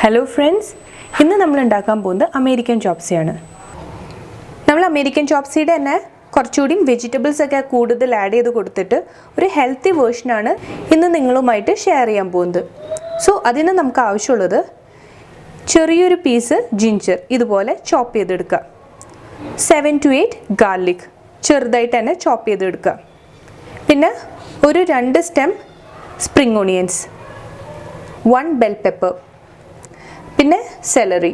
Hello friends, ഇന്ന് നമ്മൾ ഉണ്ടാക്കാൻ പോകുന്നത് അമേരിക്കൻ ചോപ്സിയാണ്. നമ്മൾ അമേരിക്കൻ ചോപ്സിയുടെ തന്നെ കുറച്ചുകൂടി വെജിറ്റബിൾസ് ഒക്കെ കൂടുതൽ ആഡ് ചെയ്ത് കൊടുത്തിട്ട് ഒരു ഹെൽത്തി വേർഷനാണ് ഇന്ന് നിങ്ങളുമായിട്ട് ഷെയർ ചെയ്യാൻ പോകുന്നത്. സോ അതിന് നമുക്ക് ആവശ്യമുള്ളത് ചെറിയൊരു പീസ് ജിഞ്ചർ ഇതുപോലെ ചോപ്പ് ചെയ്തെടുക്കുക. 7 to 8 ഗാർലിക് ചെറുതായിട്ട് തന്നെ ചോപ്പ് ചെയ്തെടുക്കുക. പിന്നെ ഒരു 2 stem spring onions, 1 bell pepper, പിന്നെ സെലറി.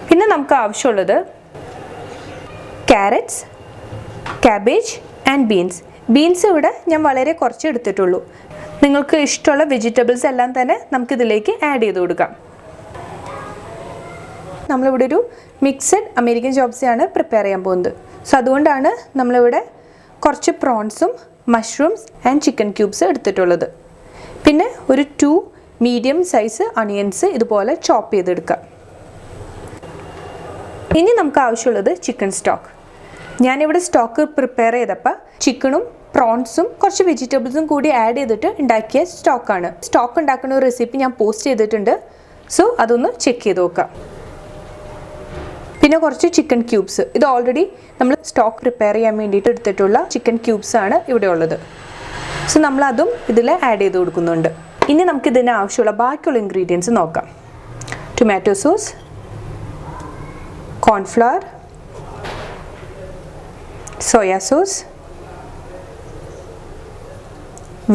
പിന്നെ നമുക്ക് ആവശ്യമുള്ളത് carrots, cabbage and beans. Beans ഇവിടെ ഞാൻ വളരെ കുറച്ച് എടുത്തിട്ടുള്ളൂ. നിങ്ങൾക്ക് ഇഷ്ടമുള്ള വെജിറ്റബിൾസ് എല്ലാം തന്നെ നമുക്കിതിലേക്ക് ആഡ് ചെയ്ത് കൊടുക്കാം. നമ്മളിവിടെ ഒരു മിക്സഡ് അമേരിക്കൻ ചോപ്സിയാണ് പ്രിപ്പയർ ചെയ്യാൻ പോകുന്നത്. സോ അതുകൊണ്ടാണ് നമ്മളിവിടെ കുറച്ച് പ്രോൺസും മഷ്റൂംസ് ആൻഡ് ചിക്കൻ ക്യൂബ്സ് എടുത്തിട്ടുള്ളത്. പിന്നെ ഒരു 2 മീഡിയം സൈസ് അണിയൻസ് ഇതുപോലെ ചോപ്പ് ചെയ്തെടുക്കുക. ഇനി നമുക്ക് ആവശ്യമുള്ളത് ചിക്കൻ സ്റ്റോക്ക്. ഞാനിവിടെ സ്റ്റോക്ക് പ്രിപ്പയർ ചെയ്തപ്പോൾ ചിക്കനും പ്രോൺസും കുറച്ച് വെജിറ്റബിൾസും കൂടി ആഡ് ചെയ്തിട്ട് ഉണ്ടാക്കിയ സ്റ്റോക്കാണ്. സ്റ്റോക്ക് ഉണ്ടാക്കുന്ന ഒരു റെസിപ്പി ഞാൻ പോസ്റ്റ് ചെയ്തിട്ടുണ്ട്. സോ അതൊന്ന് ചെക്ക് ചെയ്ത് നോക്കാം. പിന്നെ കുറച്ച് ചിക്കൻ ക്യൂബ്സ്, ഇത് ഓൾറെഡി നമ്മൾ സ്റ്റോക്ക് പ്രിപ്പയർ ചെയ്യാൻ വേണ്ടിയിട്ട് എടുത്തിട്ടുള്ള ചിക്കൻ ക്യൂബ്സ് ആണ് ഇവിടെ ഉള്ളത്. സോ നമ്മളതും ഇതിൽ ആഡ് ചെയ്ത് കൊടുക്കുന്നുണ്ട്. ഇനി നമുക്കിതിന് ആവശ്യമുള്ള ബാക്കിയുള്ള ഇൻഗ്രീഡിയൻസ് നോക്കാം. Tomato sauce, cornflour, soya sauce,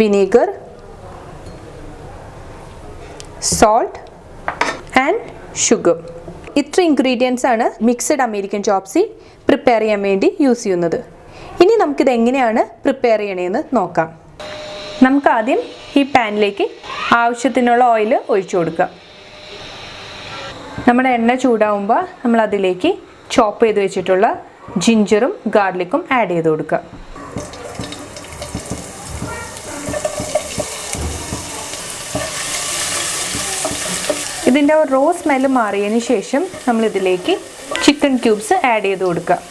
vinegar, salt and sugar. ഇത്ര ഇൻഗ്രീഡിയൻസ് ആണ് മിക്സഡ് അമേരിക്കൻ ചോപ്സി പ്രിപ്പയർ ചെയ്യാൻ വേണ്ടി യൂസ് ചെയ്യുന്നത്. ഇനി നമുക്കിത് എങ്ങനെയാണ് പ്രിപ്പയർ ചെയ്യണമെന്ന് നോക്കാം. നമുക്ക് ആദ്യം ഈ പാനിലേക്ക് ആവശ്യത്തിനുള്ള ഓയിൽ ഒഴിച്ചു കൊടുക്കുക. നമ്മുടെ എണ്ണ ചൂടാവുമ്പോൾ നമ്മൾ അതിലേക്ക് ചോപ്പ് ചെയ്ത് വെച്ചിട്ടുള്ള ജിഞ്ചറും ഗാർലിക്കും ആഡ് ചെയ്ത് കൊടുക്കുക. ഇതിൻ്റെ റോ സ്മെല്ല് മാറിയതിന് ശേഷം നമ്മളിതിലേക്ക് ചിക്കൻ ക്യൂബ്സ് ആഡ് ചെയ്ത് കൊടുക്കുക.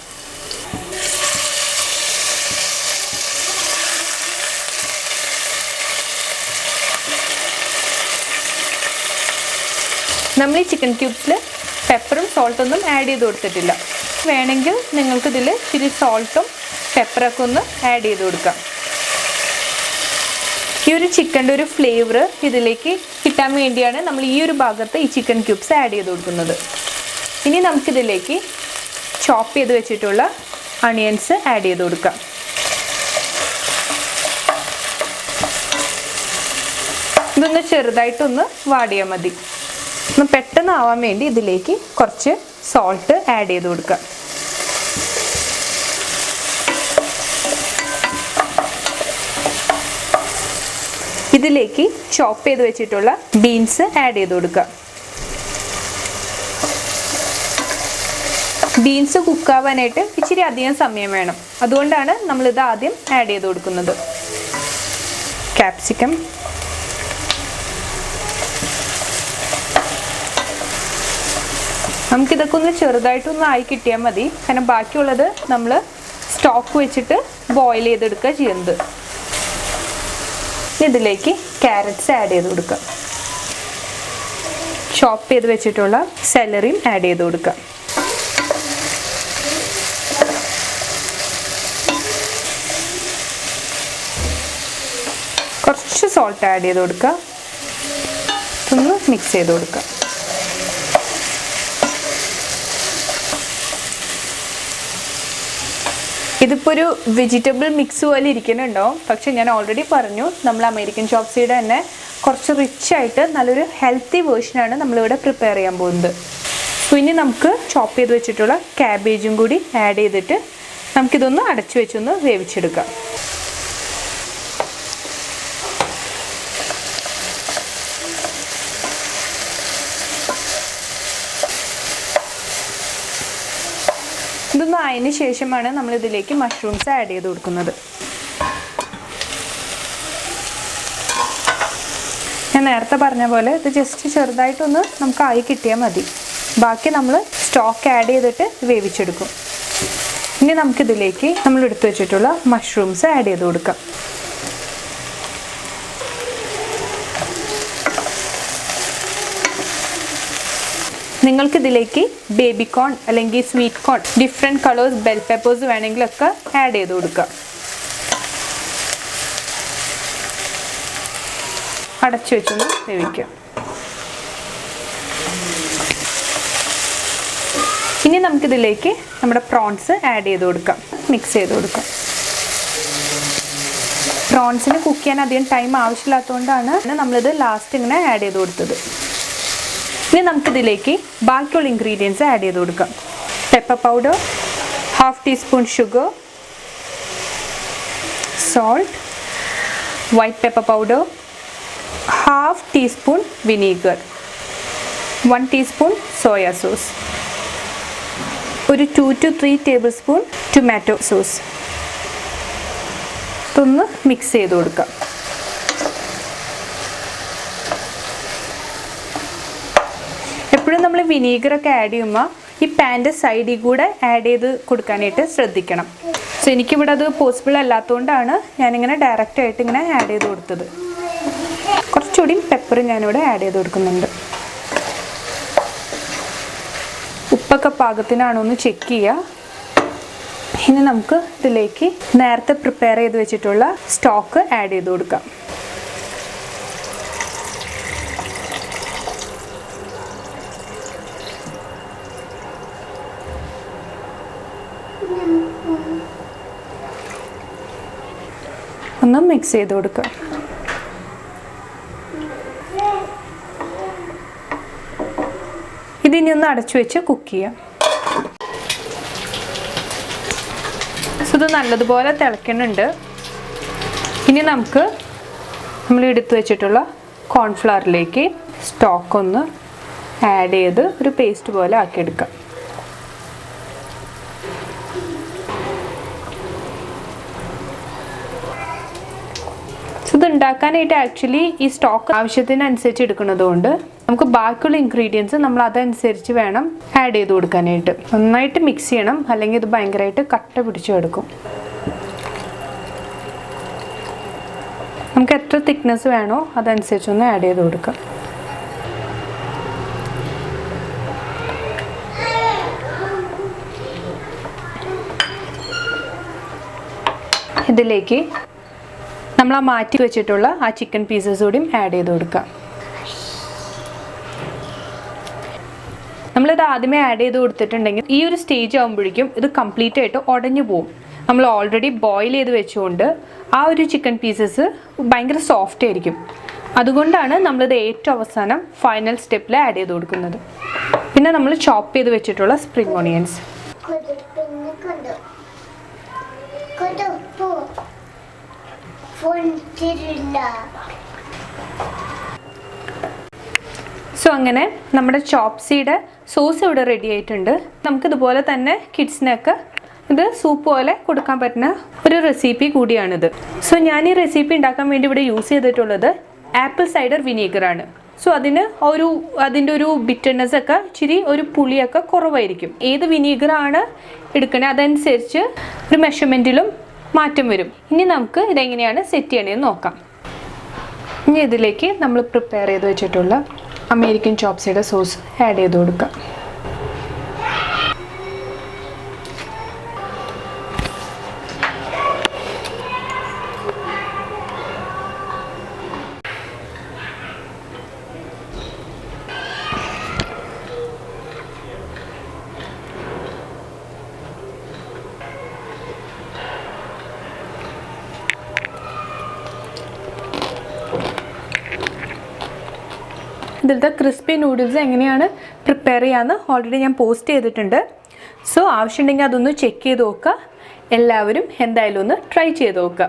നമ്മൾ ഈ ചിക്കൻ ക്യൂബ്സിൽ പെപ്പറും സോൾട്ടൊന്നും ആഡ് ചെയ്ത് കൊടുത്തിട്ടില്ല. വേണമെങ്കിൽ നിങ്ങൾക്കിതിൽ ഇച്ചിരി സോൾട്ടും പെപ്പറൊക്കെ ഒന്ന് ആഡ് ചെയ്ത് കൊടുക്കാം. ഈ ഒരു ചിക്കൻ്റെ ഒരു ഫ്ലേവർ ഇതിലേക്ക് കിട്ടാൻ വേണ്ടിയാണ് നമ്മൾ ഈ ഒരു ഭാഗത്ത് ഈ ചിക്കൻ ക്യൂബ്സ് ആഡ് ചെയ്ത് കൊടുക്കുന്നത്. ഇനി നമുക്കിതിലേക്ക് ചോപ്പ് ചെയ്ത് വെച്ചിട്ടുള്ള അണിയൻസ് ആഡ് ചെയ്ത് കൊടുക്കാം. ഇതൊന്ന് ചെറുതായിട്ടൊന്ന് വാടിയാൽ മതി. ഒന്ന് പെട്ടെന്ന് ആവാൻ വേണ്ടി ഇതിലേക്ക് കുറച്ച് സോൾട്ട് ആഡ് ചെയ്ത് കൊടുക്കുക. ഇതിലേക്ക് ചോപ്പ് ചെയ്ത് വെച്ചിട്ടുള്ള ബീൻസ് ആഡ് ചെയ്ത് കൊടുക്കുക. ബീൻസ് കുക്കാവാനായിട്ട് ഇച്ചിരി അധികം സമയം വേണം. അതുകൊണ്ടാണ് നമ്മളിത് ആദ്യം ആഡ് ചെയ്ത് കൊടുക്കുന്നത്. ക്യാപ്സിക്കം, നമുക്കിതൊക്കെ ഒന്ന് ചെറുതായിട്ടൊന്ന് ആയി കിട്ടിയാൽ മതി. കാരണം ബാക്കിയുള്ളത് നമ്മൾ സ്റ്റോക്ക് വെച്ചിട്ട് ബോയിൽ ചെയ്തെടുക്കുക ചെയ്യുന്നത്. ഇതിലേക്ക് ക്യാരറ്റ്സ് ആഡ് ചെയ്ത് കൊടുക്കുക. ചോപ്പ് ചെയ്ത് വെച്ചിട്ടുള്ള സെലറിയും ആഡ് ചെയ്ത് കൊടുക്കുക. കുറച്ച് സോൾട്ട് ആഡ് ചെയ്ത് കൊടുക്കുക. ഒന്ന് മിക്സ് ചെയ്ത് കൊടുക്കുക. ഇതിപ്പോൾ ഒരു വെജിറ്റബിൾ മിക്സ് പോലെ ഇരിക്കുന്നുണ്ടാവും. പക്ഷെ ഞാൻ ഓൾറെഡി പറഞ്ഞു, നമ്മൾ അമേരിക്കൻ ചോപ്സിയുടെ തന്നെ കുറച്ച് റിച്ച് ആയിട്ട് നല്ലൊരു ഹെൽത്തി വേർഷനാണ് നമ്മളിവിടെ പ്രിപ്പയർ ചെയ്യാൻ പോകുന്നത്. സോ ഇനി നമുക്ക് ചോപ്പ് ചെയ്ത് വെച്ചിട്ടുള്ള ക്യാബേജും കൂടി ആഡ് ചെയ്തിട്ട് നമുക്കിതൊന്ന് അടച്ചു വെച്ചൊന്ന് വേവിച്ചെടുക്കാം. ഇതൊന്ന് ആയതിനു ശേഷമാണ് നമ്മളിതിലേക്ക് മഷ്റൂംസ് ആഡ് ചെയ്ത് കൊടുക്കുന്നത്. ഞാൻ നേരത്തെ പറഞ്ഞ പോലെ ഇത് ജസ്റ്റ് ചെറുതായിട്ടൊന്ന് നമുക്ക് ആയി കിട്ടിയാൽ മതി. ബാക്കി നമ്മൾ സ്റ്റോക്ക് ആഡ് ചെയ്തിട്ട് വേവിച്ചെടുക്കും. ഇനി നമുക്കിതിലേക്ക് നമ്മൾ എടുത്തു വെച്ചിട്ടുള്ള മഷ്റൂംസ് ആഡ് ചെയ്ത് കൊടുക്കാം. നിങ്ങൾക്ക് ഇതിലേക്ക് ബേബി കോൺ അല്ലെങ്കിൽ sweet corn, different colours bell peppers വേണമെങ്കിലൊക്കെ ആഡ് ചെയ്ത് കൊടുക്കുക. അടച്ചു വെച്ചൊന്ന് വേവിക്കുക. ഇനി നമുക്കിതിലേക്ക് നമ്മുടെ പ്രോൺസ് ആഡ് ചെയ്ത് കൊടുക്കാം, മിക്സ് ചെയ്ത് കൊടുക്കാം. പ്രോൺസിന് കുക്ക് ചെയ്യാൻ അധികം ടൈം ആവശ്യമില്ലാത്തതുകൊണ്ടാണ് നമ്മളിത് ലാസ്റ്റ് ഇങ്ങനെ ആഡ് ചെയ്ത് കൊടുത്തത്. ഇനി നമുക്കിതിലേക്ക് ബാക്കിയുള്ള ഇൻഗ്രീഡിയൻസ് ആഡ് ചെയ്ത് കൊടുക്കാം. Pepper powder, half teaspoon sugar, salt, white pepper powder, half teaspoon vinegar, 1 teaspoon soya sauce, ഒരു 2 to 3 table spoon tomato sauce. ഇതൊന്ന് മിക്സ് ചെയ്ത് കൊടുക്കാം. എപ്പോഴും നമ്മൾ വിനീഗറൊക്കെ ആഡ് ചെയ്യുമ്പോൾ ഈ പാൻ്റെ സൈഡിൽ കൂടെ ആഡ് ചെയ്ത് കൊടുക്കാനായിട്ട് ശ്രദ്ധിക്കണം. സോ എനിക്കിവിടെ അത് പോസിബിൾ അല്ലാത്തതുകൊണ്ടാണ് ഞാനിങ്ങനെ ഡയറക്റ്റായിട്ട് ഇങ്ങനെ ആഡ് ചെയ്ത് കൊടുത്തത്. കുറച്ചുകൂടി പെപ്പർ ഞാനിവിടെ ആഡ് ചെയ്ത് കൊടുക്കുന്നുണ്ട്. ഉപ്പൊക്കെ പാകത്തിനാണോ എന്ന് ചെക്ക് ചെയ്യുക. ഇനി നമുക്ക് ഇതിലേക്ക് നേരത്തെ പ്രിപ്പയർ ചെയ്ത് വെച്ചിട്ടുള്ള സ്റ്റോക്ക് ആഡ് ചെയ്ത് കൊടുക്കാം. ഒന്ന് മിക്സ് ചെയ്ത് കൊടുക്കുക. ഇതിനി ഒന്ന് അടച്ചു വെച്ച് കുക്ക് ചെയ്യാം. ഇത് നല്ലതുപോലെ തിളയ്ക്കുന്നുണ്ട്. ഇനി നമുക്ക് നമ്മൾ എടുത്തു വെച്ചിട്ടുള്ള കോൺഫ്ലവറിലേക്ക് സ്റ്റോക്ക് ഒന്ന് ആഡ് ചെയ്ത് ഒരു പേസ്റ്റ് പോലെ ആക്കിയെടുക്കാം. ഇത് ഉണ്ടാക്കാനായിട്ട് ആക്ച്വലി ഈ സ്റ്റോക്ക് ആവശ്യത്തിനനുസരിച്ച് എടുക്കുന്നത് കൊണ്ട് നമുക്ക് ബാക്കിയുള്ള ഇൻഗ്രീഡിയൻസ് നമ്മൾ അതനുസരിച്ച് വേണം ആഡ് ചെയ്ത് കൊടുക്കാനായിട്ട്. നന്നായിട്ട് മിക്സ് ചെയ്യണം, അല്ലെങ്കിൽ ഇത് ഭയങ്കരമായിട്ട് കട്ട പിടിച്ചു കിടക്കും. നമുക്ക് എത്ര തിക്നെസ് വേണോ അതനുസരിച്ചൊന്ന് ആഡ് ചെയ്ത് കൊടുക്കാം. ഇതിലേക്ക് നമ്മൾ മാറ്റി വെച്ചിട്ടുള്ള ആ ചിക്കൻ പീസസ് കൂടിയും ആഡ് ചെയ്ത് കൊടുക്കാം. നമ്മളിത് ആദ്യമേ ആഡ് ചെയ്ത് കൊടുത്തിട്ടുണ്ടെങ്കിൽ ഈ ഒരു സ്റ്റേജ് ആകുമ്പോഴേക്കും ഇത് കംപ്ലീറ്റ് ആയിട്ട് ഉടഞ്ഞു പോകും. നമ്മൾ ഓൾറെഡി ബോയിൽ ചെയ്ത് വെച്ചുകൊണ്ട് ആ ഒരു ചിക്കൻ പീസസ് ഭയങ്കര സോഫ്റ്റ് ആയിരിക്കും. അതുകൊണ്ടാണ് നമ്മളിത് ഏറ്റവും അവസാനം ഫൈനൽ സ്റ്റെപ്പിൽ ആഡ് ചെയ്ത് കൊടുക്കുന്നത്. പിന്നെ നമ്മൾ ചോപ്പ് ചെയ്ത് വെച്ചിട്ടുള്ള സ്പ്രിംഗ് ഓണിയൻസ്, സോ അങ്ങനെ നമ്മുടെ ചോപ്സിയുടെ സോസ് ഇവിടെ റെഡി ആയിട്ടുണ്ട്. നമുക്കിതുപോലെ തന്നെ കിഡ്സിനൊക്കെ ഇത് സൂപ്പ് പോലെ കൊടുക്കാൻ പറ്റുന്ന ഒരു റെസിപ്പി കൂടിയാണിത്. സോ ഞാൻ ഈ റെസിപ്പി ഉണ്ടാക്കാൻ വേണ്ടി ഇവിടെ യൂസ് ചെയ്തിട്ടുള്ളത് ആപ്പിൾ സൈഡർ വിനീഗറാണ്. സോ അതിൻ്റെ ഒരു ബിറ്റർനെസ് ഒക്കെ ഇച്ചിരി ഒരു പുളിയൊക്കെ കുറവായിരിക്കും. ഏത് വിനീഗറാണ് എടുക്കണേ അതനുസരിച്ച് ഒരു മെഷർമെൻറ്റിലും മാറ്റം വരും. ഇനി നമുക്ക് ഇതെങ്ങനെയാണ് സെറ്റ് ചെയ്യണതെന്ന് നോക്കാം. ഇനി ഇതിലേക്ക് നമ്മൾ പ്രിപ്പയർ ചെയ്ത് വെച്ചിട്ടുള്ള അമേരിക്കൻ ചോപ്സിയുടെ സോസ് ആഡ് ചെയ്ത് കൊടുക്കാം. ഇതിലത്തെ ക്രിസ്പി നൂഡിൽസ് എങ്ങനെയാണ് പ്രിപ്പയർ ചെയ്യാമെന്ന് ഓൾറെഡി ഞാൻ പോസ്റ്റ് ചെയ്തിട്ടുണ്ട്. സോ ആവശ്യമുണ്ടെങ്കിൽ അതൊന്ന് ചെക്ക് ചെയ്ത് നോക്കുക. എല്ലാവരും എന്തായാലും ഒന്ന് ട്രൈ ചെയ്ത് നോക്കുക.